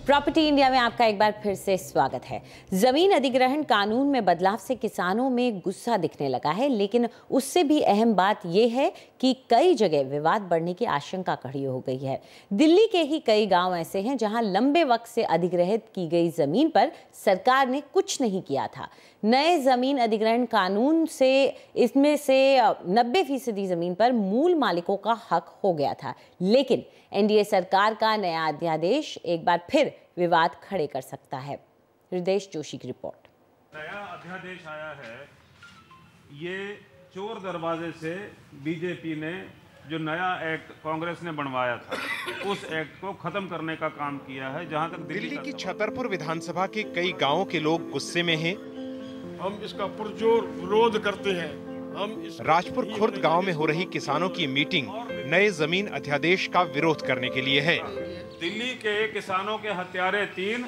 Property India में आपका एक बार फिर से स्वागत है। जमीन अधिग्रहण कानून में बदलाव से किसानों में गुस्सा दिखने लगा है, लेकिन उससे भी अहम बात यह है कि कई जगह विवाद बढ़ने की आशंका खड़ी हो गई है। दिल्ली के ही कई गांव ऐसे हैं जहां लंबे वक्त से अधिग्रहित की गई जमीन पर सरकार ने कुछ नहीं किया था। नए जमीन अधिग्रहण कानून से इसमें से 90% जमीन पर मूल मालिकों का हक हो गया था, लेकिन एनडीए सरकार का नया अध्यादेश एक बार फिर विवाद खड़े कर सकता है। हृदय जोशी की रिपोर्ट। नया अध्यादेश आया है, ये चोर दरवाजे से बीजेपी ने जो नया एक्ट कांग्रेस ने बनवाया था, उस एक्ट को खत्म करने का काम किया है। जहां तक दिल्ली की छतरपुर विधानसभा के कई गांवों के लोग गुस्से में हैं। हम इसका पुरजोर विरोध करते हैं। राजपुर खुर्द गांव में हो रही किसानों की मीटिंग नए जमीन अध्यादेश का विरोध करने के लिए है। दिल्ली के किसानों के हत्यारे 3,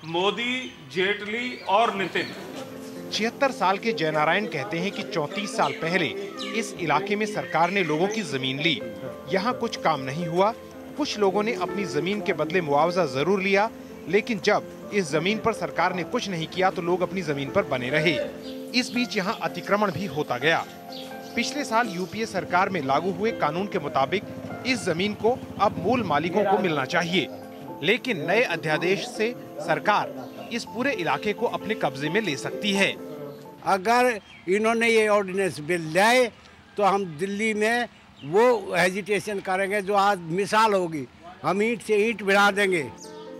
मोदी, जेटली और नितिन। 76 साल के जयनारायण कहते हैं कि 34 साल पहले इस इलाके में सरकार ने लोगों की जमीन ली। यहाँ कुछ काम नहीं हुआ। कुछ लोगों ने अपनी जमीन के बदले मुआवजा जरूर लिया, लेकिन जब इस जमीन पर सरकार ने कुछ नहीं किया तो लोग अपनी जमीन पर बने रहे। इस बीच यहाँ अतिक्रमण भी होता गया। पिछले साल यूपीए सरकार में लागू हुए कानून के मुताबिक इस जमीन को अब मूल मालिकों को मिलना चाहिए, लेकिन नए अध्यादेश से सरकार इस पूरे इलाके को अपने कब्जे में ले सकती है। अगर इन्होंने ये ऑर्डिनेंस बिल लाए तो हम दिल्ली में वो हेजिटेशन करेंगे जो आज मिसाल होगी। हम ईंट से ईंट भिड़ा देंगे।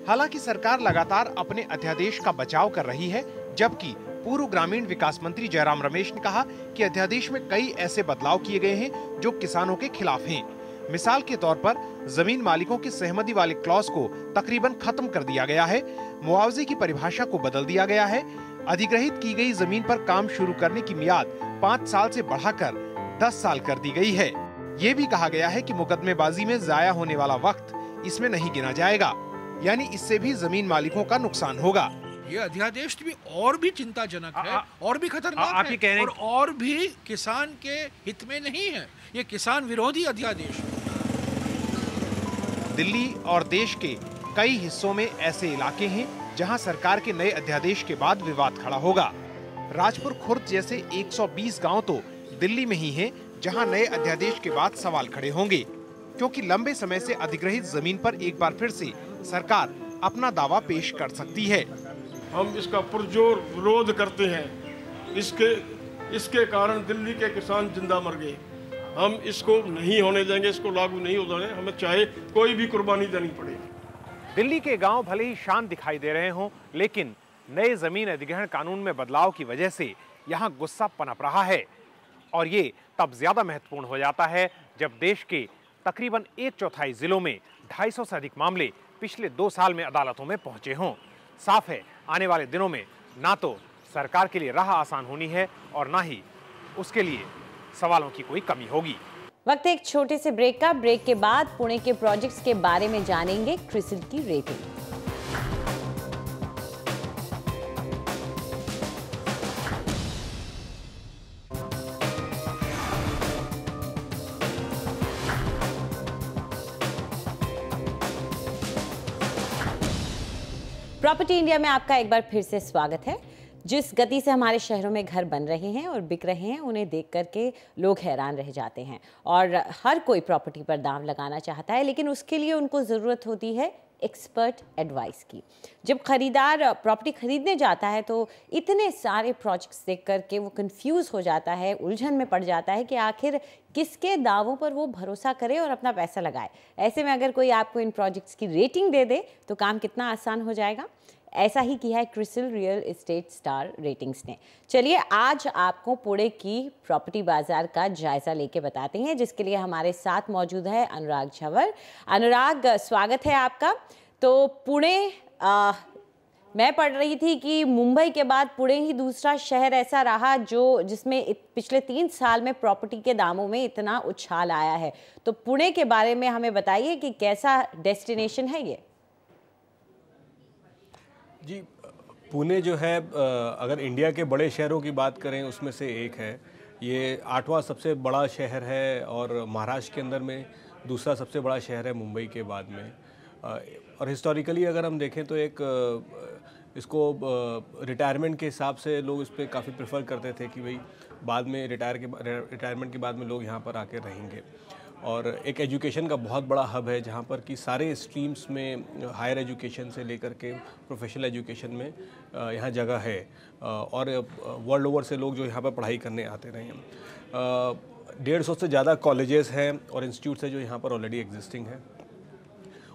हालांकि सरकार लगातार अपने अध्यादेश का बचाव कर रही है, जबकि पूर्व ग्रामीण विकास मंत्री जयराम रमेश ने कहा कि अध्यादेश में कई ऐसे बदलाव किए गए हैं जो किसानों के खिलाफ हैं। मिसाल के तौर पर जमीन मालिकों की सहमति वाले क्लॉज को तकरीबन खत्म कर दिया गया है। मुआवजे की परिभाषा को बदल दिया गया है। अधिग्रहित की गई जमीन पर काम शुरू करने की मियाद 5 साल से बढ़ाकर 10 साल कर दी गई है। ये भी कहा गया है कि मुकदमेबाजी में जाया होने वाला वक्त इसमें नहीं गिना जाएगा, यानी इससे भी जमीन मालिकों का नुकसान होगा। ये अध्यादेश भी और भी चिंताजनक है और भी खतरनाक है और भी किसान के हित में नहीं है। ये किसान विरोधी अध्यादेश। दिल्ली और देश के कई हिस्सों में ऐसे इलाके हैं जहां सरकार के नए अध्यादेश के बाद विवाद खड़ा होगा। राजपुर खुर्द जैसे 120 गांव तो दिल्ली में ही हैं, जहां नए अध्यादेश के बाद सवाल खड़े होंगे, क्योंकि लंबे समय से अधिग्रहित जमीन पर एक बार फिर से सरकार अपना दावा पेश कर सकती है। हम इसका पुरजोर विरोध करते हैं। इसके कारण दिल्ली के किसान जिंदा मर गए। हम इसको नहीं होने देंगे, इसको लागू नहीं होने देंगे, हमें चाहे कोई भी कुर्बानी देनी पड़े। दिल्ली के गांव भले ही शांत दिखाई दे रहे हों, लेकिन नए जमीन अधिग्रहण कानून में बदलाव की वजह से यहाँ गुस्सा पनप रहा है। और ये तब ज्यादा महत्वपूर्ण हो जाता है जब देश के तकरीबन 1/4 जिलों में 250 से अधिक मामले पिछले 2 साल में अदालतों में पहुंचे हों। साफ है, आने वाले दिनों में ना तो सरकार के लिए राह आसान होनी है और ना ही उसके लिए सवालों की कोई कमी होगी। वक्त एक छोटे से ब्रेक का। ब्रेक के बाद पुणे के प्रोजेक्ट्स के बारे में जानेंगे क्रिसिल की रेटिंग। प्रॉपर्टी इंडिया में आपका एक बार फिर से स्वागत है। जिस गति से हमारे शहरों में घर बन रहे हैं और बिक रहे हैं, उन्हें देख करके लोग हैरान रह जाते हैं और हर कोई प्रॉपर्टी पर दाम लगाना चाहता है, लेकिन उसके लिए उनको ज़रूरत होती है एक्सपर्ट एडवाइस की। जब खरीदार प्रॉपर्टी खरीदने जाता है तो इतने सारे प्रोजेक्ट्स देख करके वो कंफ्यूज हो जाता है, उलझन में पड़ जाता है कि आखिर किसके दावों पर वो भरोसा करे और अपना पैसा लगाए। ऐसे में अगर कोई आपको इन प्रोजेक्ट्स की रेटिंग दे दे तो काम कितना आसान हो जाएगा। ऐसा ही किया है CRISIL real estate star ratings ने। चलिए आज आपको पुणे की प्रॉपर्टी बाजार का जायजा लेके बताते हैं, जिसके लिए हमारे साथ मौजूद है अनुराग झंवर। अनुराग, स्वागत है आपका। तो पुणे, मैं पढ़ रही थी कि मुंबई के बाद पुणे ही दूसरा शहर ऐसा रहा जिसमें पिछले 3 साल में प्रॉपर्टी के दामों में इतना उछाल आया है। तो पुणे के बारे में हमें बताइए कि कैसा डेस्टिनेशन है ये। जी, पुणे जो है अगर इंडिया के बड़े शहरों की बात करें उसमें से एक है। ये 8वां सबसे बड़ा शहर है और महाराष्ट्र के अंदर में दूसरा सबसे बड़ा शहर है मुंबई के बाद में। और हिस्टोरिकली अगर हम देखें तो एक इसको रिटायरमेंट के हिसाब से लोग इस पर काफ़ी प्रेफर करते थे कि भाई बाद में रिटायरमेंट के बाद में लोग यहाँ पर आके रहेंगे। और एक एजुकेशन का बहुत बड़ा हब है जहाँ पर कि सारे स्ट्रीम्स में हायर एजुकेशन से लेकर के प्रोफेशनल एजुकेशन में यहाँ जगह है और वर्ल्ड ओवर से लोग जो यहाँ पर पढ़ाई करने आते रहे हैं। 150 से ज़्यादा कॉलेजेस हैं और इंस्टीट्यूट्स हैं जो यहाँ पर ऑलरेडी एग्जिस्टिंग हैं।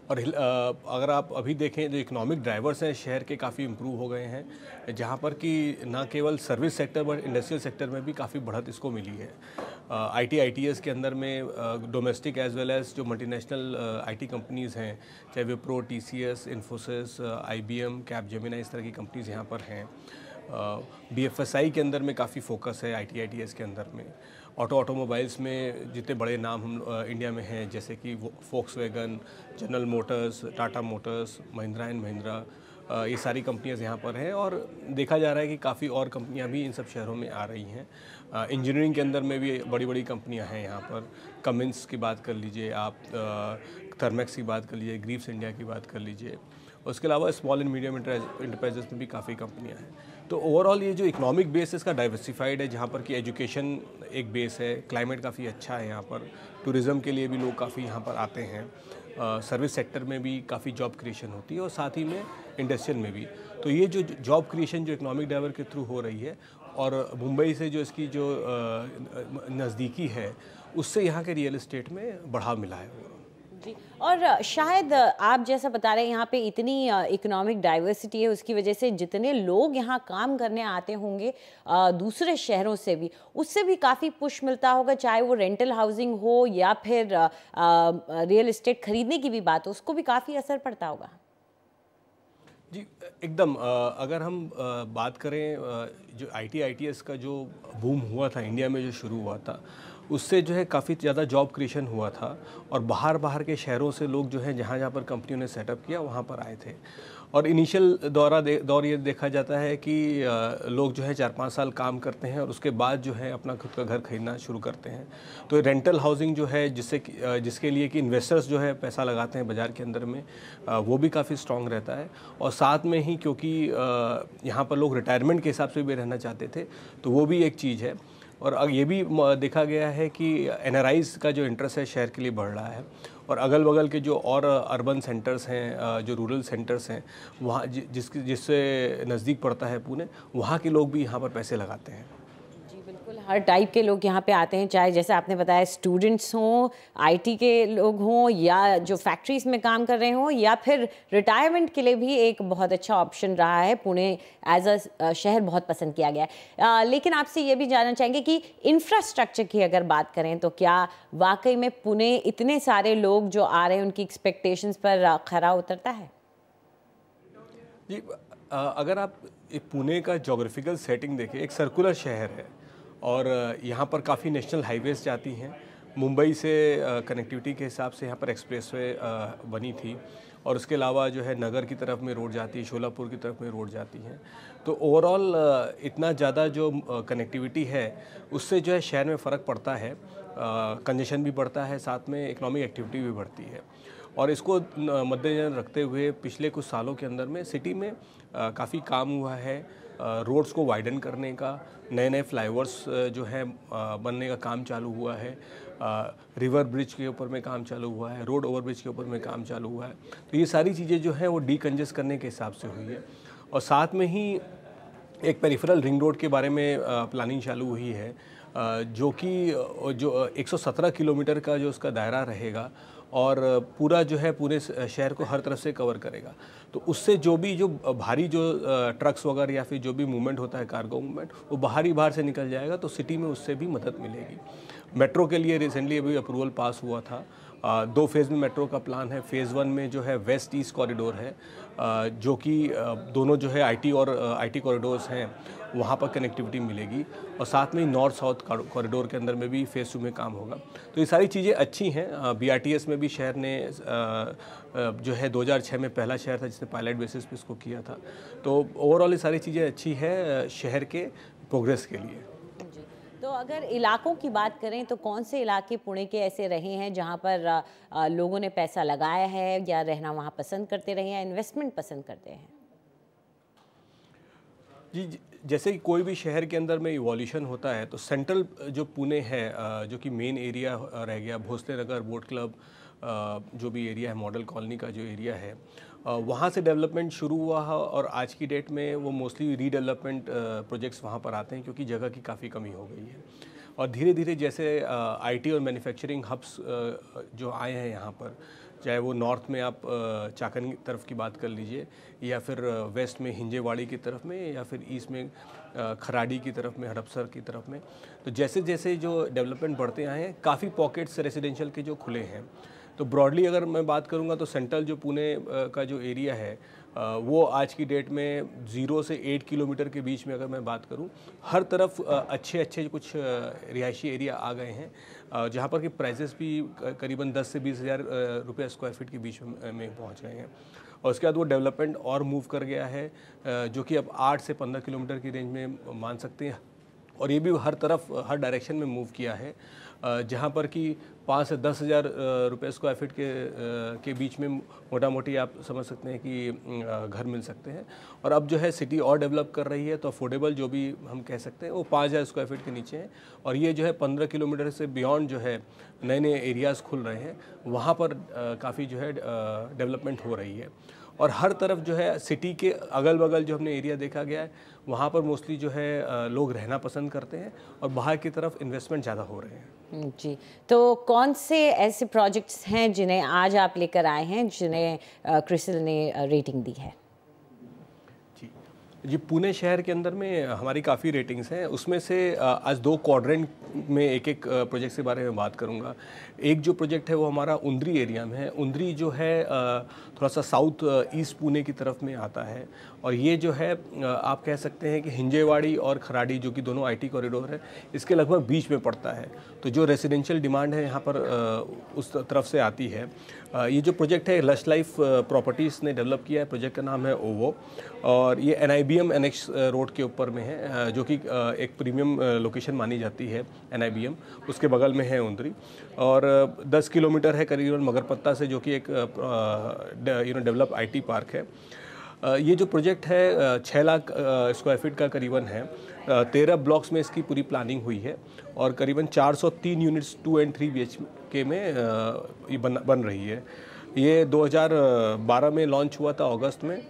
और अगर आप अभी देखें जो इकोनॉमिक ड्राइवर्स हैं शहर के काफ़ी इम्प्रूव हो गए हैं, जहाँ पर कि ना केवल service sector but industrial sector में भी काफ़ी बढ़त इसको मिली है। ITS के अंदर में डोमेस्टिक एज वेल एज जो मल्टीनेशनल IT कंपनीज़ हैं, चाहे Wipro, TCS, Infosys, IBM, Capgemini, इस तरह की कंपनीज़ यहाँ पर हैं। BFSI के अंदर में काफ़ी फोकस है ITS के अंदर में। ऑटोमोबाइल्स में जितने बड़े नाम हम इंडिया में हैं जैसे कि Volkswagen, general Motors, Tata Motors, Mahindra and Mahindra, ये सारी कंपनियां यहाँ पर हैं और देखा जा रहा है कि काफ़ी और कंपनियां भी इन सब शहरों में आ रही हैं। इंजीनियरिंग के अंदर में भी बड़ी बड़ी कंपनियां हैं यहाँ पर। कमिंस की बात कर लीजिए आप, थर्मेक्स की बात कर लीजिए, ग्रीव्स इंडिया की बात कर लीजिए। उसके अलावा स्मॉल एंड मीडियम इंटरप्राइजेस में भी काफ़ी कंपनियां हैं। तो ओवरऑल ये जो इकोनॉमिक बेस इसका डाइवर्सिफाइड है, जहाँ पर कि एजुकेशन एक बेस है, क्लाइमेट काफ़ी अच्छा है यहाँ पर, टूरिज़्म के लिए भी लोग काफ़ी यहाँ पर आते हैं, सर्विस सेक्टर में भी काफ़ी जॉब क्रिएशन होती है और साथ ही में इंडस्ट्रियल में भी। तो ये जो जॉब क्रिएशन जो इकोनॉमिक ड्राइवर के थ्रू हो रही है और मुंबई से जो इसकी जो नज़दीकी है उससे यहाँ के रियल एस्टेट में बढ़ाव मिला है। जी, और शायद आप जैसा बता रहे हैं यहाँ पे इतनी इकोनॉमिक डाइवर्सिटी है, उसकी वजह से जितने लोग यहाँ काम करने आते होंगे दूसरे शहरों से भी, उससे भी काफ़ी पुश मिलता होगा, चाहे वो रेंटल हाउसिंग हो या फिर रियल एस्टेट खरीदने की भी बात हो, उसको भी काफ़ी असर पड़ता होगा। जी एकदम। अगर हम बात करें जो ITS का जो बूम हुआ था इंडिया में, जो शुरू हुआ था, उससे जो है काफ़ी ज़्यादा जॉब क्रिएशन हुआ था और बाहर के शहरों से लोग जो है जहाँ पर कंपनियों ने सेटअप किया वहाँ पर आए थे। और इनिशियल दौर ये देखा जाता है कि लोग जो है 4-5 साल काम करते हैं और उसके बाद जो है अपना खुद का घर खरीदना शुरू करते हैं। तो रेंटल हाउसिंग जो है जिसके लिए कि इन्वेस्टर्स जो है पैसा लगाते हैं बाज़ार के अंदर में, वो भी काफ़ी स्ट्रॉन्ग रहता है। और साथ में ही क्योंकि यहाँ पर लोग रिटायरमेंट के हिसाब से भी रहना चाहते थे, तो वो भी एक चीज़ है। और अब ये भी देखा गया है कि NRIs का जो इंटरेस्ट है शहर के लिए बढ़ रहा है और अगल बगल के जो और अर्बन सेंटर्स हैं, जो रूरल सेंटर्स हैं, वहाँ जिससे नज़दीक पड़ता है पुणे, वहाँ के लोग भी यहाँ पर पैसे लगाते हैं। जी बिल्कुल, हर टाइप के लोग यहाँ पे आते हैं, चाहे जैसे आपने बताया स्टूडेंट्स हों, IT के लोग हों या जो फैक्ट्रीज में काम कर रहे हों, या फिर रिटायरमेंट के लिए भी एक बहुत अच्छा ऑप्शन रहा है। पुणे एज अ शहर बहुत पसंद किया गया है। लेकिन आपसे ये भी जानना चाहेंगे कि इंफ्रास्ट्रक्चर की अगर बात करें तो क्या वाकई में पुणे इतने सारे लोग जो आ रहे हैं उनकी एक्सपेक्टेशंस पर खरा उतरता है? जी, अगर आप पुणे का जोग्राफिकल सेटिंग देखें, एक सर्कुलर शहर है और यहाँ पर काफ़ी नेशनल हाईवेज जाती हैं। मुंबई से कनेक्टिविटी के हिसाब से यहाँ पर एक्सप्रेसवे बनी थी और उसके अलावा जो है नगर की तरफ में रोड जाती है, शोलापुर की तरफ में रोड जाती हैं। तो ओवरऑल इतना ज़्यादा जो कनेक्टिविटी है उससे जो है शहर में फ़र्क पड़ता है, कंजेशन भी बढ़ता है, साथ में इकोनॉमिक एक्टिविटी भी बढ़ती है। और इसको मद्देनजर रखते हुए पिछले कुछ सालों के अंदर में सिटी में काफ़ी काम हुआ है। रोड्स को वाइडन करने का, नए फ्लाईओवर्स जो है बनने का काम चालू हुआ है, रिवर ब्रिज के ऊपर में काम चालू हुआ है, रोड ओवर ब्रिज के ऊपर में काम चालू हुआ है। तो ये सारी चीज़ें जो हैं वो डीकंजेस्ट करने के हिसाब से हुई है। और साथ में ही एक पेरिफेरल रिंग रोड के बारे में प्लानिंग चालू हुई है, जो कि 117 किलोमीटर का जो उसका दायरा रहेगा और पूरा जो है पूरे शहर को हर तरफ से कवर करेगा। तो उससे जो भारी जो ट्रक्स वगैरह या फिर जो भी मूवमेंट होता है, कार्गो मूवमेंट, वो बाहर से निकल जाएगा, तो सिटी में उससे भी मदद मिलेगी। मेट्रो के लिए रिसेंटली अभी अप्रूवल पास हुआ था। 2 फेज़ में मेट्रो का प्लान है। फ़ेज़ 1 में जो है वेस्ट ईस्ट कॉरिडोर है, जो कि दोनों जो है IT कॉरिडोर्स हैं, वहाँ पर कनेक्टिविटी मिलेगी और साथ में नॉर्थ साउथ कॉरिडोर के अंदर में भी फ़ेज़ 2 में काम होगा। तो ये सारी चीज़ें अच्छी हैं। BRTS में भी शहर ने जो है 2006 में पहला शहर था जिसने पायलट बेसिस पे इसको किया था। तो ओवरऑल ये सारी चीज़ें अच्छी है शहर के प्रोग्रेस के लिए। तो अगर इलाकों की बात करें तो कौन से इलाके पुणे के ऐसे रहे हैं जहां पर लोगों ने पैसा लगाया है या रहना वहां पसंद करते रहे हैं, इन्वेस्टमेंट पसंद करते हैं? जी, जैसे कि कोई भी शहर के अंदर में इवोल्यूशन होता है तो सेंट्रल जो पुणे है, जो कि मेन एरिया रह गया, भोसले नगर, बोट क्लब, जो भी एरिया है, मॉडल कॉलोनी का जो एरिया है, वहाँ से डेवलपमेंट शुरू हुआ है और आज की डेट में वो मोस्टली रीडेवलपमेंट प्रोजेक्ट्स वहाँ पर आते हैं क्योंकि जगह की काफ़ी कमी हो गई है। और धीरे धीरे जैसे आईटी और मैन्युफैक्चरिंग हब्स जो आए हैं यहाँ पर, चाहे वो नॉर्थ में आप चाकन की तरफ की बात कर लीजिए या फिर वेस्ट में हिंजेवाड़ी की तरफ में या फिर ईस्ट में खराड़ी की तरफ में, हड़पसर की तरफ में, तो जैसे जैसे जो डेवलपमेंट बढ़ते आए हैं काफ़ी पॉकेट्स रेजिडेंशियल के जो खुले हैं। तो ब्रॉडली अगर मैं बात करूंगा तो सेंट्रल जो पुणे का जो एरिया है वो आज की डेट में 0 से 8 किलोमीटर के बीच में अगर मैं बात करूं, हर तरफ अच्छे अच्छे कुछ रिहायशी एरिया आ गए हैं जहां पर कि प्राइसेस भी करीबन 10 से 20 हज़ार रुपये स्क्वायर फीट के बीच में पहुंच गए हैं। और उसके बाद वो डेवलपमेंट और मूव कर गया है जो कि अब 8 से 15 किलोमीटर की रेंज में मान सकते हैं। और ये भी हर तरफ, हर डायरेक्शन में मूव किया है जहाँ पर कि 5 से 10 हज़ार रुपये स्क्वायर फीट के बीच में मोटा मोटी आप समझ सकते हैं कि घर मिल सकते हैं। और अब जो है सिटी और डेवलप कर रही है तो अफोर्डेबल जो भी हम कह सकते हैं वो 5,000 स्क्वायर फीट के नीचे है। और ये जो है 15 किलोमीटर से बियॉन्ड जो है नए नए एरियाज़ खुल रहे हैं, वहाँ पर काफ़ी जो है डेवलपमेंट हो रही है। और हर तरफ जो है सिटी के अगल बगल जो हमने एरिया देखा गया है वहाँ पर मोस्टली जो है लोग रहना पसंद करते हैं और बाहर की तरफ इन्वेस्टमेंट ज़्यादा हो रहे हैं। जी, तो कौन से ऐसे प्रोजेक्ट्स हैं जिन्हें आज आप लेकर आए हैं, जिन्हें क्रिसिल ने रेटिंग दी है? जी, पुणे शहर के अंदर में हमारी काफ़ी रेटिंग्स हैं। उसमें से आज 2 क्वाड्रेंट में एक प्रोजेक्ट के बारे में बात करूंगा। एक जो प्रोजेक्ट है वो हमारा उंद्री एरिया में है। उंद्री जो है थोड़ा सा साउथ ईस्ट पुणे की तरफ में आता है और ये जो है आप कह सकते हैं कि हिंजेवाड़ी और खराड़ी जो कि दोनों आईटी कॉरिडोर है, इसके लगभग बीच में पड़ता है। तो जो रेसिडेंशियल डिमांड है यहाँ पर उस तरफ से आती है। ये जो प्रोजेक्ट है लश लाइफ प्रॉपर्टीज़ ने डेवलप किया है। प्रोजेक्ट का नाम है ओवो और ये NIBM NX रोड के ऊपर में है जो कि एक प्रीमियम लोकेशन मानी जाती है NIBM, उसके बगल में है उंद्री। और 10 किलोमीटर है करीबन मगरपत्ता से, जो कि एक डेवलप IT पार्क है। ये जो प्रोजेक्ट है 6 लाख स्क्वायर फीट का करीबन है। 13 ब्लॉक्स में इसकी पूरी प्लानिंग हुई है और करीबन 403 यूनिट्स 2 और 3 BHK में ये बन रही है। ये 2012 में लॉन्च हुआ था अगस्त में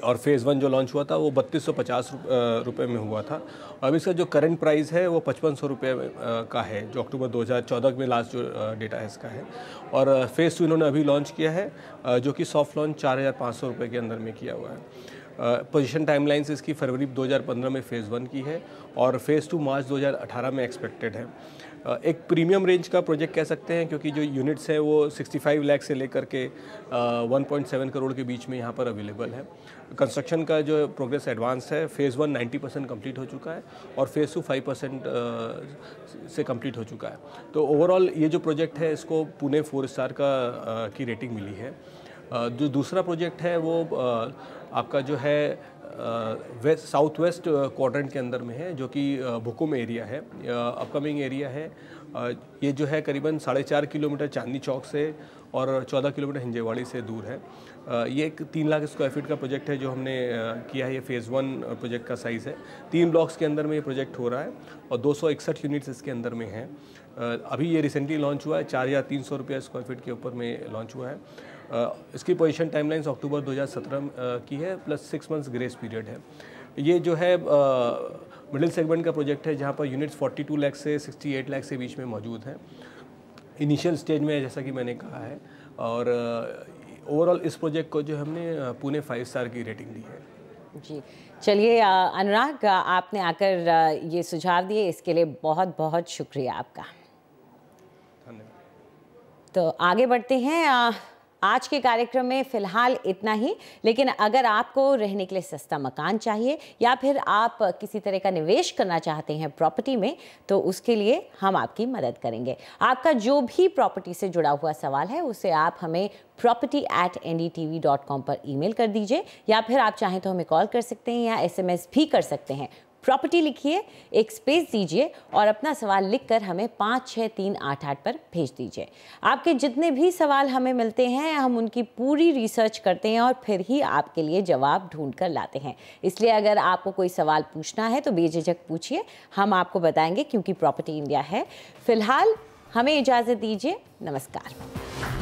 और फेज़ 1 जो लॉन्च हुआ था वो 3250 रुपये में हुआ था। अब इसका जो करंट प्राइस है वो 5500 रुपये का है, जो अक्टूबर 2014 में लास्ट जो डेटा है इसका है। और फेज़ 2 इन्होंने अभी लॉन्च किया है जो कि सॉफ्ट लॉन्च 4500 रुपये के अंदर में किया हुआ है। पोजीशन टाइमलाइंस इसकी फरवरी 2015 में फेज़ 1 की है और फेज़ 2 मार्च 2018 में एक्सपेक्टेड है। एक प्रीमियम रेंज का प्रोजेक्ट कह सकते हैं क्योंकि जो यूनिट्स हैं वो 65 लाख से लेकर के 1.7 करोड़ के बीच में यहाँ पर अवेलेबल है। कंस्ट्रक्शन का जो प्रोग्रेस एडवांस है। फेज़ 1 90% कंप्लीट हो चुका है और फेज़ 2 5% से कंप्लीट हो चुका है। तो ओवरऑल ये जो प्रोजेक्ट है इसको पुणे 4 स्टार की रेटिंग मिली है। जो दूसरा प्रोजेक्ट है वो आपका जो है वेस्ट साउथ वेस्ट क्वाड्रेंट के अंदर में है, जो कि भुकुम एरिया है, अपकमिंग एरिया है। ये जो है करीबन 4.5 किलोमीटर चांदनी चौक से और 14 किलोमीटर हिंजेवाड़ी से दूर है। ये एक 3 लाख स्क्वायर फीट का प्रोजेक्ट है जो हमने किया है। ये फेज़ 1 प्रोजेक्ट का साइज़ है। 3 ब्लॉक्स के अंदर में ये प्रोजेक्ट हो रहा है और 261 यूनिट्स इसके अंदर में हैं। अभी ये रिसेंटली लॉन्च हुआ है, 4300 रुपये स्क्वायर फीट के ऊपर में लॉन्च हुआ है। इसकी पोजीशन टाइमलाइंस अक्टूबर 2017 की है प्लस 6 मंथ्स ग्रेस पीरियड है। ये जो है मिडिल सेगमेंट का प्रोजेक्ट है जहाँ पर यूनिट्स 42 लाख से 68 लाख से बीच में मौजूद हैं। इनिशियल स्टेज में जैसा कि मैंने कहा है। और ओवरऑल इस प्रोजेक्ट को जो हमने पुणे 5 स्टार की रेटिंग दी है। जी, चलिए अनुराग, आपने आकर ये सुझाव दिए, इसके लिए बहुत बहुत शुक्रिया आपका। धन्यवाद। तो आगे बढ़ते हैं। आज के कार्यक्रम में फ़िलहाल इतना ही, लेकिन अगर आपको रहने के लिए सस्ता मकान चाहिए या फिर आप किसी तरह का निवेश करना चाहते हैं प्रॉपर्टी में, तो उसके लिए हम आपकी मदद करेंगे। आपका जो भी प्रॉपर्टी से जुड़ा हुआ सवाल है उसे आप हमें property@ndtv.com पर ईमेल कर दीजिए या फिर आप चाहें तो हमें कॉल कर सकते हैं या SMS भी कर सकते हैं। प्रॉपर्टी लिखिए, एक स्पेस दीजिए और अपना सवाल लिखकर हमें 56388 पर भेज दीजिए। आपके जितने भी सवाल हमें मिलते हैं हम उनकी पूरी रिसर्च करते हैं और फिर ही आपके लिए जवाब ढूंढ कर लाते हैं। इसलिए अगर आपको कोई सवाल पूछना है तो बेझिझक पूछिए, हम आपको बताएंगे, क्योंकि प्रॉपर्टी इंडिया है। फिलहाल हमें इजाज़त दीजिए, नमस्कार।